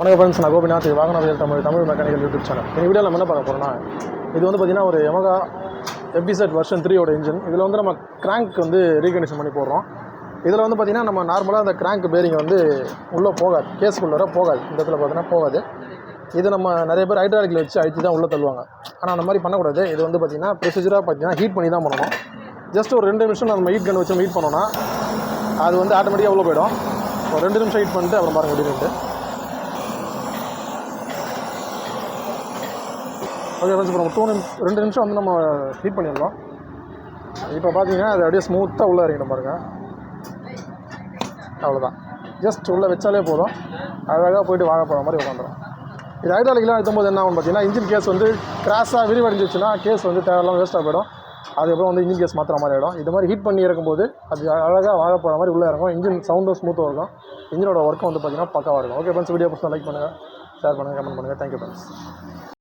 வணக்கம் ஃப்ரெண்ட்ஸ், நான் கோபிநாத். வாகனவியல் தமிழ் மெக்கானிக்கல் யூடியூப் சேனல். இந்த வீடியோவில் நம்ம என்ன பார்க்க போகிறோம்னா, இது வந்து பார்த்திங்கன்னா ஒரு Yamaha FBZ வெர்ஷன் 3 இன்ஜின். இதில் வந்து நம்ம கிராங்க் வந்து ரீகண்டிஷன் பண்ணி போடுறோம். இதில் வந்து பார்த்திங்கன்னா நம்ம நார்மலாக அந்த கிராங்க் பேரிங் வந்து உள்ளே போகாது, கேஸுக்குள்ளே போகாது. இந்த இடத்துல பார்த்தீங்கன்னா போகாது. இது நம்ம நிறைய பேர் ஹைட்ராலிக்கில் வச்சு அழுத்தி தான் உள்ளே தள்ளுவாங்க. ஆனால் அந்த மாதிரி பண்ணக்கூடாது. இது வந்து பார்த்திங்கன்னா ப்ரொசீஜராக பார்த்திங்கன்னா ஹீட் பண்ணி தான் பண்ணணும். ஜஸ்ட் ஒரு 2 நிமிஷம் நம்ம ஹீட் கன் வச்சு ஹீட் பண்ணோன்னா அது வந்து ஆட்டோமேட்டிக்காக உள்ளே போயிடும். ஒரு 2 நிமிஷம் ஹீட் பண்ணிட்டு அப்புறம் பாருங்கள் எப்படின்ட்டு. ஓகே ஃப்ரெண்ட்ஸ், இப்போ நம்ம 2 நிமிஷம் வந்து நம்ம ஹீட் பண்ணிடலாம். இப்போ பார்த்தீங்கன்னா அது அப்படியே ஸ்மூத்தாக உள்ளே இறங்கிடும் பாருங்கள். அவ்வளோதான், ஜஸ்ட் உள்ளே வச்சாலே போதும், அழகாக போய்ட்டு வாழப்போகிற மாதிரி உட்காந்துடும். இது ஹைட்ராலிக்லாம் எடுக்கும்போது என்ன ஆகும் பார்த்தீங்கன்னா, இன்ஜின் கேஸ் வந்து கிராஸாக விரிவடைஞ்சிச்சுன்னா கேஸ் வந்து தேவையில்லாமல் வேஸ்ட்டாக போயிடும். அதுக்கப்புறம் வந்து இன்ஜின் கேஸ் மாற்றுற மாதிரி ஆகிடும். இது மாதிரி ஹீட் பண்ணி இறக்கும்போது அது அழகாக வாழப்போகிற மாதிரி உள்ளே இறங்கும். இன்ஜின் சவுண்டும் ஸ்மூத்தாக இருக்கும். இன்ஜினோட ஒர்க்கும் வந்து பார்த்திங்கன்னா பக்காவாக இருக்கும். ஓகே ஃப்ரெண்ட்ஸ், வீடியோ பிடிச்சா லைக் பண்ணுங்கள், ஷேர் பண்ணுங்கள், கமெண்ட் பண்ணுங்கள். Thank you friends.